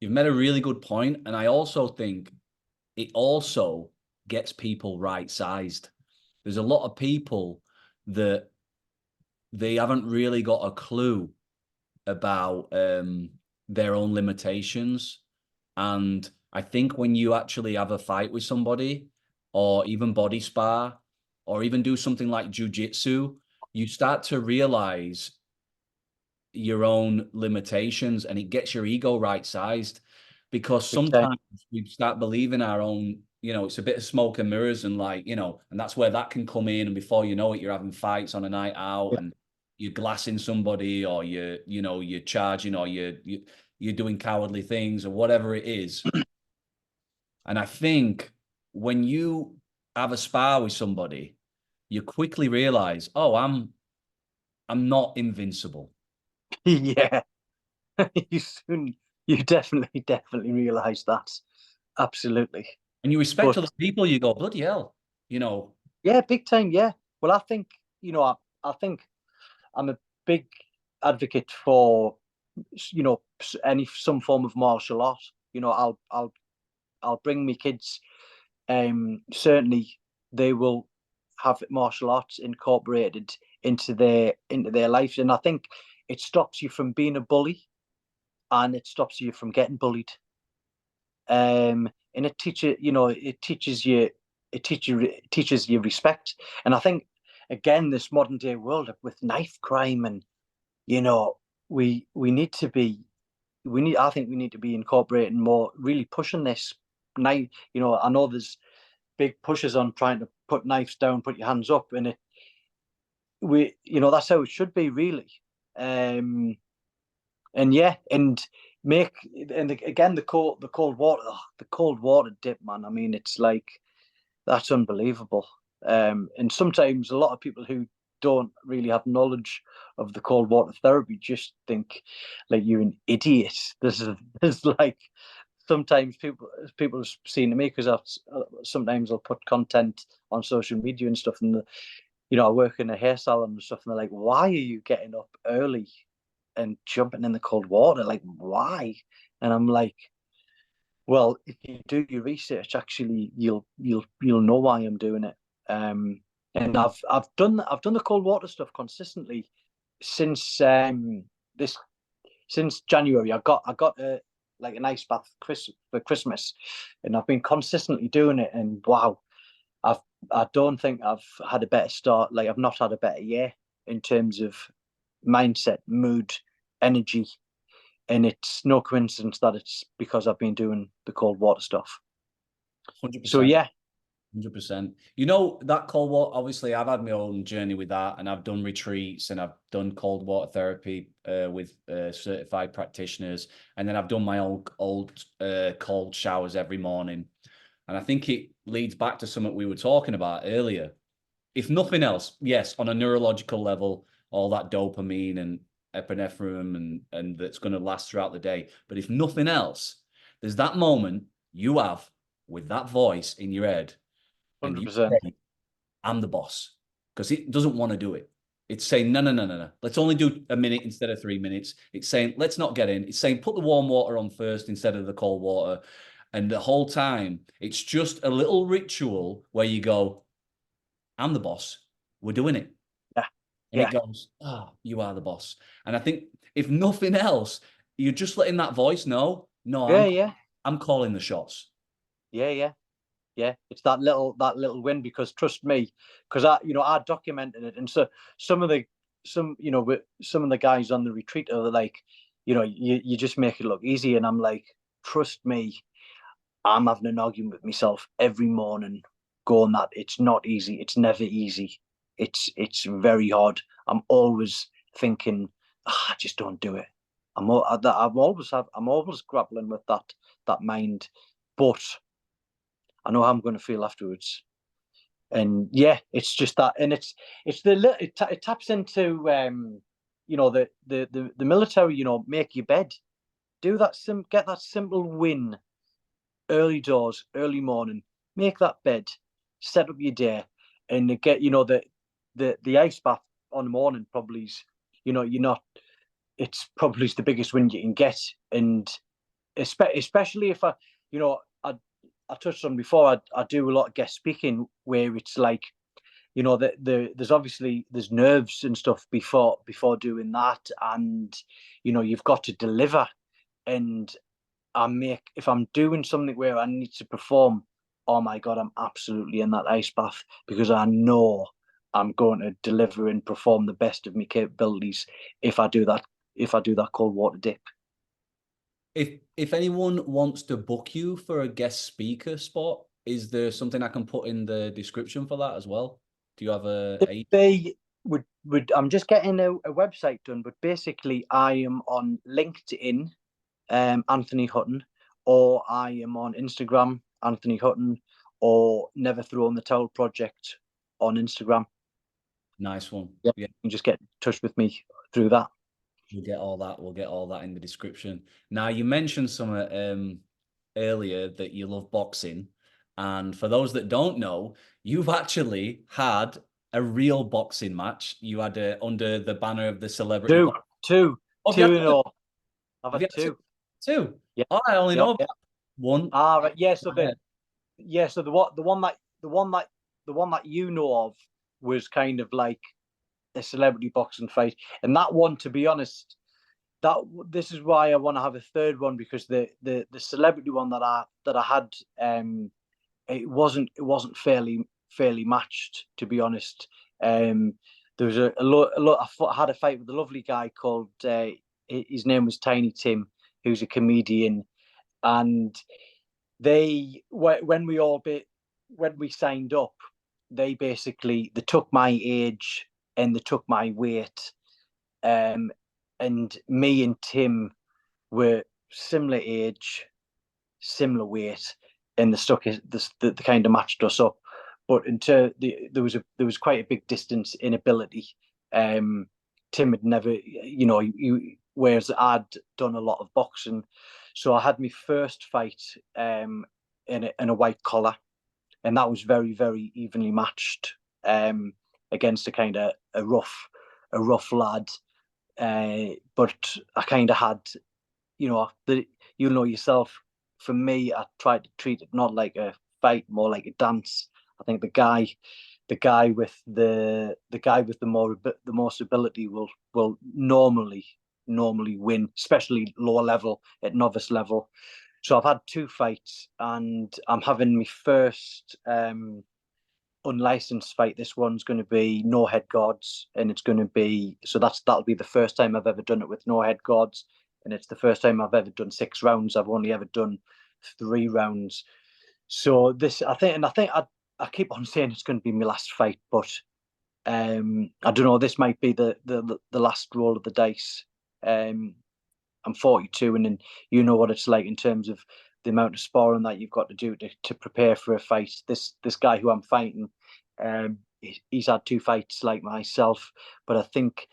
made a really good point, and I also think it also gets people right sized. There's a lot of people that they haven't really got a clue about their own limitations. And I think when you actually have a fight with somebody, or even body spar, or even do something like jujitsu, you start to realize your own limitations, and it gets your ego right sized, because big time. sometimes we start believing our own, it's a bit of smoke and mirrors, and like, and that's where that can come in. And before you know it, you're having fights on a night out, Yeah. and you're glassing somebody, or you're charging, or you're doing cowardly things, or whatever it is. And I think when you have a spar with somebody, you quickly realize, oh, I'm not invincible. Yeah, you soon, you definitely realize that. Absolutely. And you respect But other people, you go, bloody hell, you know. yeah, big time. Yeah. Well, I think, I think I'm a big advocate for, any some form of martial art. I'll bring me kids. Certainly they will have martial arts incorporated into their lives, and I think it stops you from being a bully, and it stops you from getting bullied. And it teaches you respect. And I think, again, this modern day world with knife crime, and you know we need to be we need I think we need to be incorporating more, really pushing this knife. I know there's big pushes on trying to put knives down, put your hands up, and that's how it should be, really. um and yeah, and make and again, the cold water dip, man. I mean, it's like, that's unbelievable. And sometimes a lot of people who don't really have knowledge of the cold water therapy just think like you're an idiot. There's like, sometimes people have seen to me, because sometimes I'll put content on social media and stuff, and I work in a hair salon and stuff, and they're like, "Why are you getting up early and jumping in the cold water? Like, why?" And I'm like, well, if you do your research, actually, you'll know why I'm doing it. And I've done the cold water stuff consistently since this since January. I got an ice bath for Christmas, and I've been consistently doing it. And wow, I've I don't think I've had a better start. Like, I've not had a better year in terms of mindset, mood, energy, and it's no coincidence that it's because I've been doing the cold water stuff. So 100%. yeah, 100%. You know, that cold water, obviously, I've had my own journey with that, and I've done retreats, and I've done cold water therapy with certified practitioners. And then I've done my own old cold showers every morning. And I think it leads back to something we were talking about earlier. If nothing else, yes, on a neurological level, all that dopamine and epinephrine and that's going to last throughout the day. But if nothing else, there's that moment you have with that voice in your head, and you 100%. say, I'm the boss, because it doesn't want to do it. It's saying, no, no, no, no, no. Let's only do a minute instead of 3 minutes. It's saying, let's not get in. It's saying, put the warm water on first instead of the cold water. And the whole time, it's just a little ritual where you go, I'm the boss. We're doing it. Yeah, And it yeah, goes, oh, you are the boss. And I think if nothing else, you're just letting that voice know, no, Yeah, yeah, I'm calling the shots. yeah, yeah. Yeah, it's that little win, because trust me, because I documented it, and so some of the some of the guys on the retreat are like, you just make it look easy, and I'm like, trust me, I'm having an argument with myself every morning, going that it's not easy, it's never easy, it's very hard. I'm always thinking, just don't do it. I'm always grappling with that mind, but I know how I'm going to feel afterwards. And yeah, it's just that, and it taps into the military. Make your bed, do that, get that simple win, early doors, early morning, make that bed, set up your day, and get the ice bath on the morning probably is, you're not. It's probably the biggest win you can get, and especially if I touched on before, I do a lot of guest speaking where it's like, there's obviously there's nerves and stuff before doing that, and you've got to deliver. And if I'm doing something where I need to perform, oh my god, I'm absolutely in that ice bath, because I know I'm going to deliver and perform the best of my capabilities if I do that cold water dip. If anyone wants to book you for a guest speaker spot, is there something I can put in the description for that as well? Do you have a They would I'm just getting a website done, but basically I am on LinkedIn, Anthony Hutton, or I am on Instagram, Anthony Hutton, or Never Thrown the Towel Project on Instagram. nice one? Yeah, Yeah, you can just get in touch with me through that. we'll get all that. We'll get all that in the description. Now, you mentioned some earlier that you love boxing, and for those that don't know, you've actually had a real boxing match. You had under the banner of the celebrity. Two, two, Oh, have you two had in two? all. I've Have had you had two? two. Two? Yeah, Oh, I only yeah, know yeah. about one. Right. Yeah. So the one that you know of was kind of like a celebrity boxing fight, and that one, to be honest, that this is why I want to have a third one, because the celebrity one that I had, it wasn't fairly matched, to be honest. There was a lot. I had a fight with a lovely guy called, his name was Tiny Tim, who's a comedian, and when we signed up, they took my age and they took my weight, um, and me and Tim were similar age, similar weight, and the kind of matched us up. But there was quite a big distance in ability. Um, Tim had never, whereas I'd done a lot of boxing, so I had my first fight, in a white collar, and that was very very evenly matched, against a rough lad. But I kind of had, yourself. For me, I tried to treat it not like a fight, more like a dance. I think the most ability will normally win, especially lower level, at novice level. So I've had two fights, and I'm having my first unlicensed fight. This one's going to be no head guards, and it's going to be, so that'll be the first time I've ever done it with no head guards, and it's the first time I've ever done 6 rounds. I've only ever done 3 rounds. So this, I keep on saying it's going to be my last fight, but I don't know. This might be the last roll of the dice. I'm 42, and then you know what it's like in terms of the amount of sparring that you've got to do to prepare for a fight. This guy who I'm fighting, he's had 2 fights like myself, but I think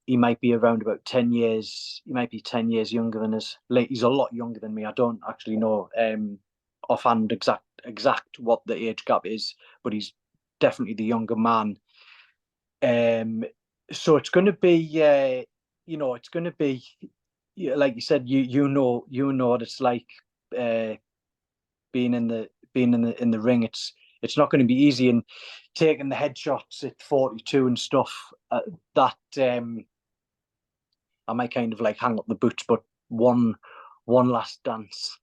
he might be around about 10 years. He might be 10 years younger than us. Like, he's a lot younger than me. I don't actually know offhand exact what the age gap is, but he's definitely the younger man. So it's going to be, it's going to be, yeah, like you said, you know what it's like, uh, being in the ring. It's not going to be easy, and taking the headshots at 42 and stuff. That I might kind of like hang up the boots, but one last dance,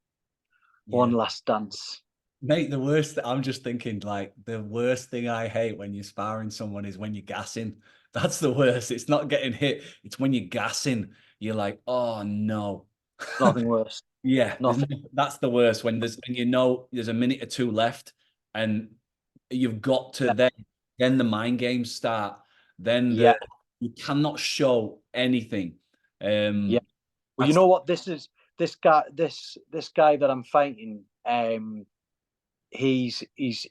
one Yeah. last dance. Mate, the worst, I'm just thinking like the worst thing I hate when you're sparring someone is when you're gassing. That's the worst. It's not getting hit. It's when you're gassing. You're like, oh no. Nothing worse. Yeah, Nothing. that's the worst when you know there's a minute or two left and you've got to Yeah, then the mind games start. Then yeah, you cannot show anything. yeah. Well, you That's know what? This is this guy that I'm fighting. He's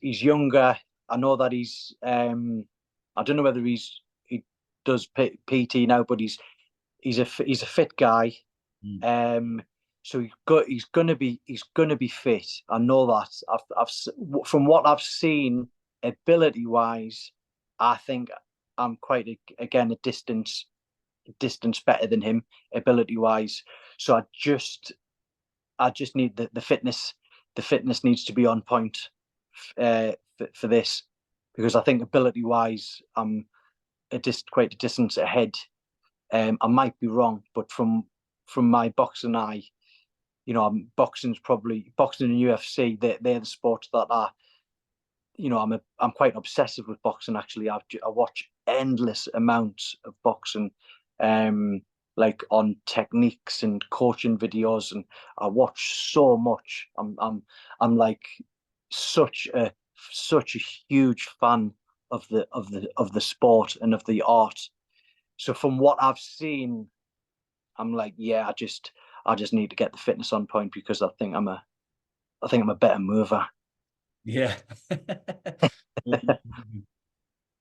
younger. I know that I don't know whether he does PT now, but he's a fit guy. mm, Um, so he's gonna be fit. I know that. From what I've seen, ability wise, I think I'm quite again a distance better than him ability wise. So I just need the fitness. The fitness needs to be on point for this because I think ability wise, I'm quite a distance ahead. I might be wrong, but from my boxing eye, you know, boxing and UFC. They're the sports that are, you know, I'm quite obsessive with boxing. Actually, I watch endless amounts of boxing, um, like on techniques and coaching videos, and I watch so much. I'm like such a such a huge fan of the sport and of the art. So from what I've seen, I'm like, yeah, I just need to get the fitness on point because I think I'm a better mover. yeah.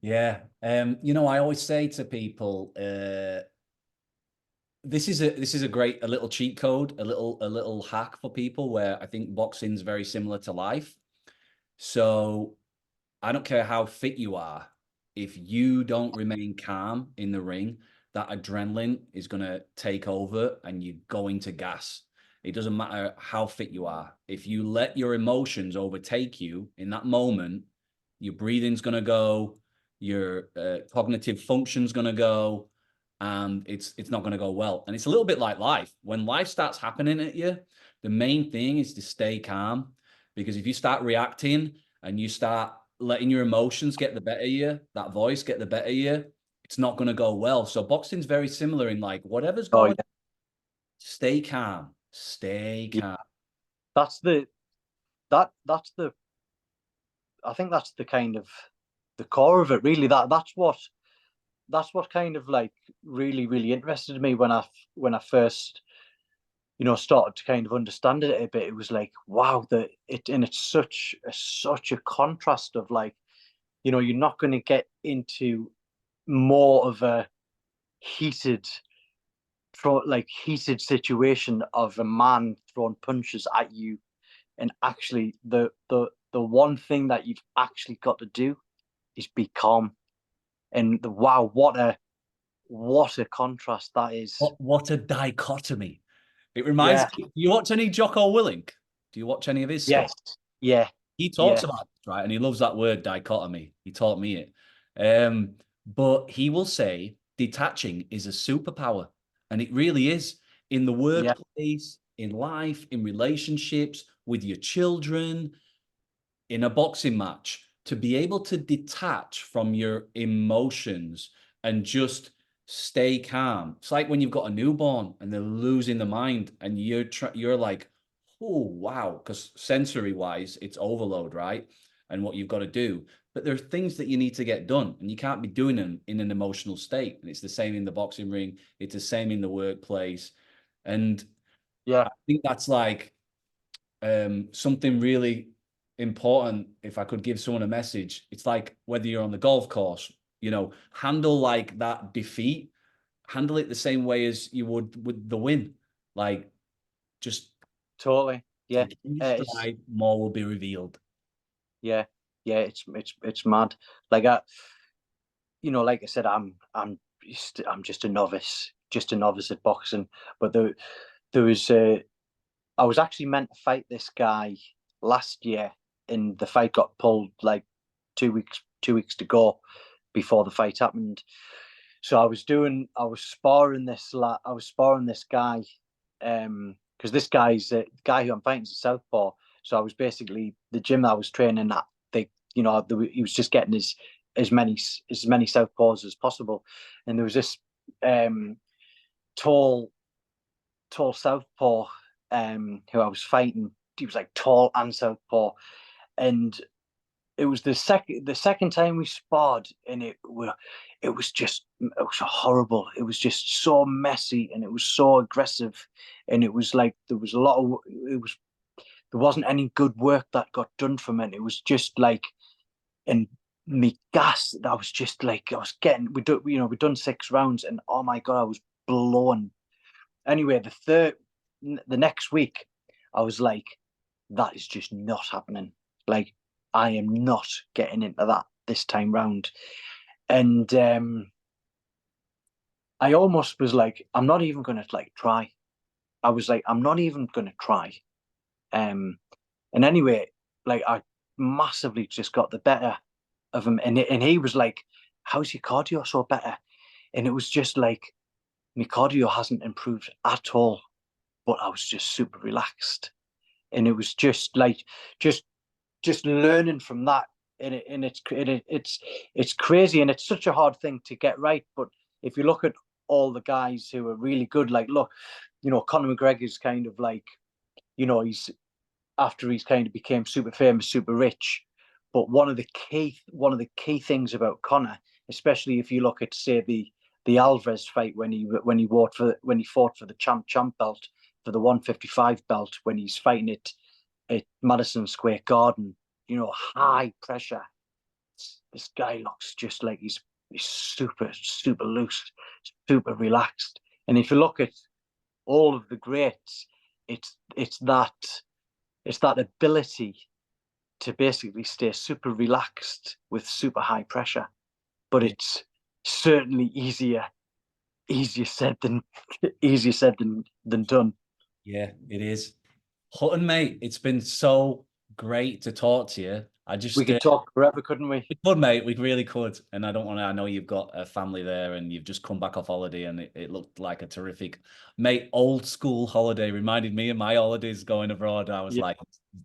Yeah. I always say to people, this is a great a little cheat code, a little hack for people where I think boxing's very similar to life. So I don't care how fit you are, if you don't remain calm in the ring, that adrenaline is going to take over and you're going to gas. It doesn't matter how fit you are. If you let your emotions overtake you in that moment, your breathing's going to go, your cognitive function's going to go, and it's not going to go well. And it's a little bit like life. When life starts happening at you, the main thing is to stay calm, because if you start reacting and you start letting your emotions get the better of you, that voice get the better of you, it's not going to go well. So boxing's very similar in like whatever's Oh going, yeah, stay calm, stay yeah. calm. That's that's the I think that's the kind of the core of it. Really, that's what kind of like really interested me when I first started to kind of understand it a bit. It was like wow, it's such a contrast of like you're not going to get into more of a heated heated situation of a man throwing punches at you, and actually the one thing that you've actually got to do is be calm. And wow, what a contrast that is. What a dichotomy. It reminds Yeah. me, do you watch any Jocko Willink? Do you watch any of his stuff? Yes. Yeah. He talks Yeah. about this, right? And he loves that word dichotomy. He taught me it. But he will say detaching is a superpower. And it really is, in the Yeah. workplace, in life, in relationships, with your children, in a boxing match, to be able to detach from your emotions and just stay calm. It's like when you've got a newborn and they're losing their mind and you're like, oh wow, because sensory wise, it's overload, right? And what you've got to do. But there are things that you need to get done, and you can't be doing them in an emotional state. And it's the same in the boxing ring, it's the same in the workplace. And Yeah. I think that's like something really important. If I could give someone a message, it's like whether you're on the golf course, handle like that defeat, handle it the same way as you would with the win. Like, just Totally. Yeah. take any It's stride, more will be revealed. yeah. Yeah. It's mad. Like I, like I said, I'm just a novice at boxing. But there was I was actually meant to fight this guy last year, and the fight got pulled like 2 weeks to go before the fight happened. So I was sparring this guy, because this guy's the guy who I'm fighting is a southpaw. So I was basically the gym I was training at. He was just getting as many southpaws as possible, and there was this um, tall southpaw who I was fighting. He was like tall and southpaw, and it was the second time we sparred, and it was horrible. It was just so messy, and it was so aggressive, and it was like there wasn't any good work that got done from it. It was just like, and me gas. I was just like, I was getting. We'd done 6 rounds, and oh my god, I was blown. Anyway, the next week, I was like, that is just not happening. Like, I am not getting into that this time round. And I almost was like, I'm not even going to like try. I was like, I'm not even going to try. And anyway, like I massively just got the better of him. And he was like, how's your cardio so better? And it was just like, my cardio hasn't improved at all, but I was just super relaxed. And it was just like, just learning from that, and it's crazy, and it's such a hard thing to get right. But if you look at all the guys who are really good, like look, Conor McGregor's kind of like, he's after he's kind of became super famous, super rich. But one of the key things about Conor, especially if you look at say the Alvarez fight when he fought for the champ belt, for the 155 belt, when he's fighting it at Madison Square Garden, high pressure. This guy looks just like he's super, super loose, super relaxed. And if you look at all of the greats, it's that ability to basically stay super relaxed with super high pressure. But it's certainly easier said than done. Yeah, it is. Hutton, mate, it's been so great to talk to you. I We just could talk forever, couldn't we? we could, mate. We really could. And I don't want to. I know you've got a family there, and you've just come back off holiday, and it looked like a terrific, mate. Old school holiday reminded me of my holidays going abroad. I was Yeah. like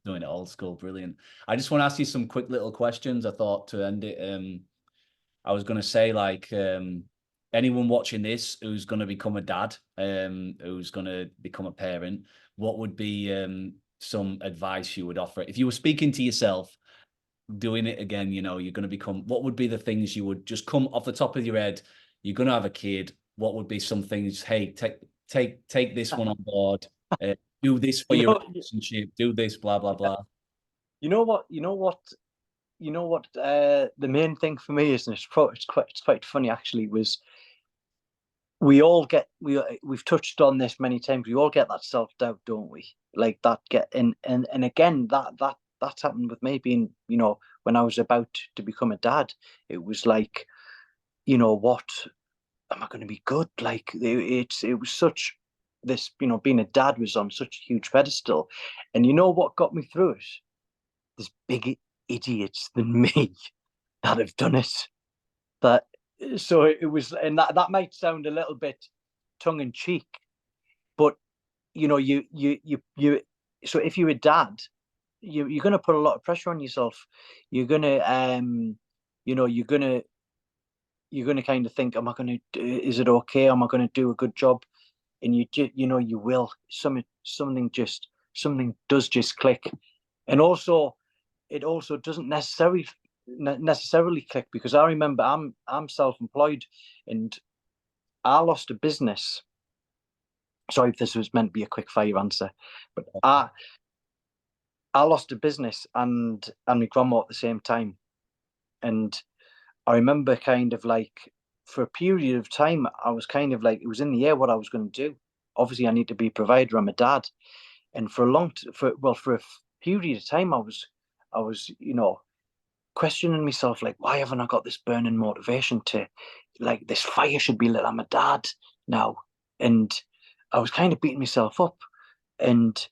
doing it old school, brilliant. I just want to ask you some quick little questions. I thought to end it. I was going to say like anyone watching this who's going to become a dad, who's going to become a parent, what would be some advice you would offer if you were speaking to yourself? Doing it again, you're going to become, what would be the things you would just come off the top of your head? You're going to have a kid. What would be some things? Hey, take this one on board. Do this for You your know, relationship. Do this, blah blah blah. the main thing for me is, and it's quite funny actually, was we've touched on this many times. We all get that self-doubt, don't we? Like that get and again that's happened with me being, when I was about to become a dad. It was like, what am I going to be good? Like it was such this, being a dad was on such a huge pedestal. And you know what got me through it? There's big idiots than me that have done it. That so it was, and that might sound a little bit tongue in cheek, but you. So if you're a dad, you're going to put a lot of pressure on yourself. You're going to you're going to kind of think, am I going to? Is it okay? Am I going to do a good job? And you will. Something does just click, and also it also doesn't necessarily click, because I remember I'm self-employed, and I lost a business. Sorry if this was meant to be a quick fire answer, but I lost a business and my grandma at the same time. And I remember kind of like, for a period of time, I was kind of like, it was in the air what I was going to do. Obviously, I need to be a provider. I'm a dad, and for a period of time, I was questioning myself, like, why haven't I got this burning motivation to, like, this fire should be lit? I'm a dad now, and I was kind of beating myself up, and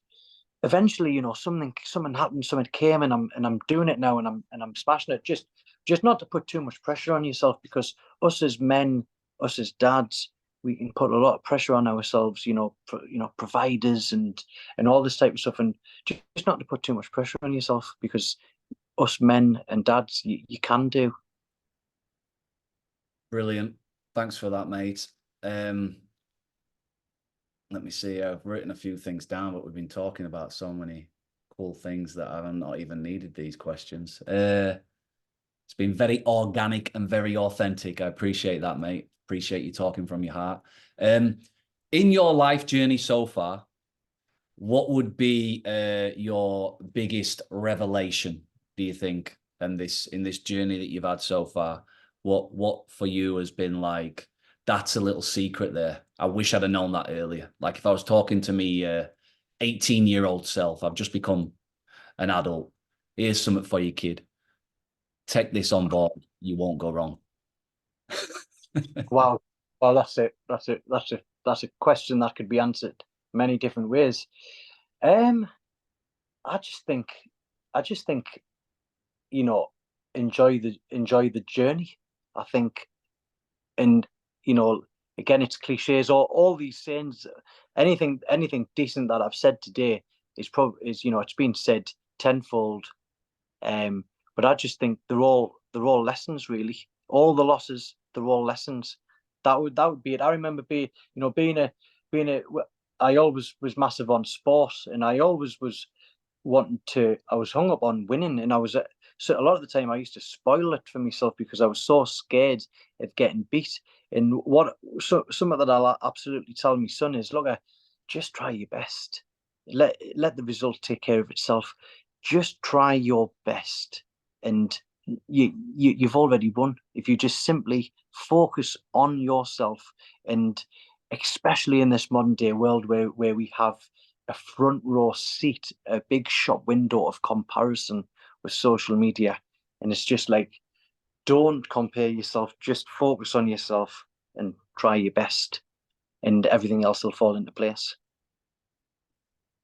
eventually, something happened, something came, and I'm doing it now, and I'm smashing it. Just not to put too much pressure on yourself, because us as men, us as dads, we can put a lot of pressure on ourselves, providers and all this type of stuff, and just not to put too much pressure on yourself, because us men and dads, you can do. Brilliant. Thanks for that, mate. Let me see. I've written a few things down, but we've been talking about so many cool things that I've not even needed these questions. It's been very organic and very authentic. I appreciate that, mate. Appreciate you talking from your heart. In your life journey so far, what would be your biggest revelation, do you think, in this journey that you've had so far? What for you has been like, that's a little secret there. I wish I'd have known that earlier. Like if I was talking to me 18-year-old self, I've just become an adult. Here's something for you, kid. Take this on board. You won't go wrong. Wow. Well, that's a question that could be answered many different ways. I just think, I just think, you know, enjoy the journey. I think, and again, it's cliches. All these sayings, anything decent that I've said today is it's been said tenfold. But I just think they're all lessons, really. All the losses, they're all lessons. That would be it. I remember being a I always was massive on sport, and I always was I was hung up on winning, and so a lot of the time I used to spoil it for myself because I was so scared of getting beat. And something that I'll absolutely tell my son is, look, just try your best. Let the result take care of itself. Just try your best, and you've already won if you just simply focus on yourself. And especially in this modern day world where we have a front row seat, a big shop window of comparison with social media. And it's just like, don't compare yourself, just focus on yourself and try your best, and everything else will fall into place.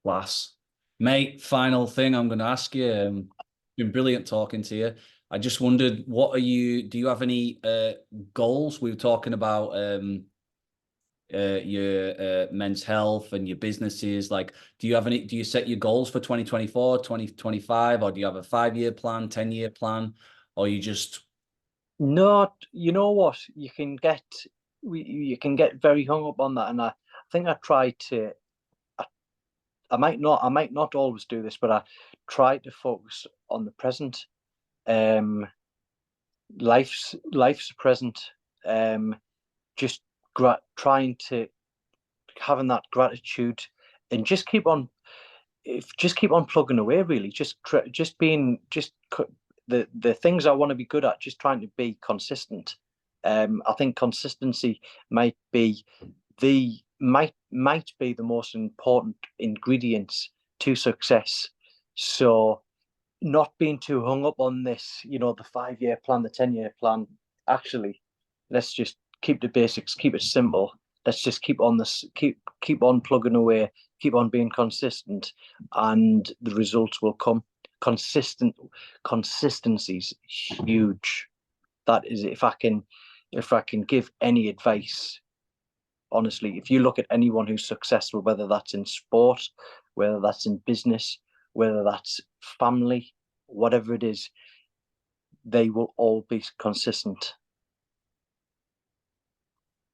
Class. Mate, final thing I'm going to ask you. It's been brilliant talking to you. I just wondered, do you have any goals? We were talking about your men's health and your businesses. Like, do you set your goals for 2024, 2025, or do you have a 5-year plan, 10-year plan, or you just... Not, you know what, you can get very hung up on that. And I think I might not always do this, but I try to focus on the present. Life's a present. Just trying to having that gratitude, and just keep on plugging away. Really, just being the things I want to be good at. Just trying to be consistent. I think consistency might be the most important ingredients to success. So not being too hung up on this, the 5-year plan, the 10-year plan. Actually, let's just keep the basics, keep it simple. Let's just keep on plugging away, keep on being consistent, and the results will come. Consistency's huge. That is, if I can give any advice, honestly, if you look at anyone who's successful, whether that's in sport, whether that's in business, whether that's family, whatever it is, they will all be consistent.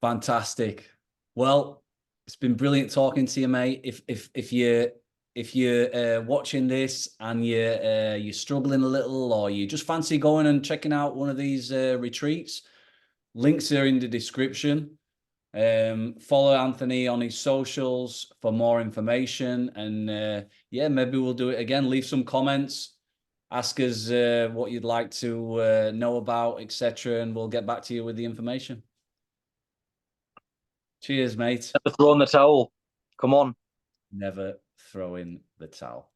Fantastic. Well, it's been brilliant talking to you, mate. If you're watching this and you're struggling a little, or you just fancy going and checking out one of these retreats, links are in the description. Follow Anthony on his socials for more information, and yeah, maybe we'll do it again. Leave some comments, ask us what you'd like to know about, etc., and we'll get back to you with the information. Cheers, mate. Never throw in the towel. Come on. Never throw in the towel.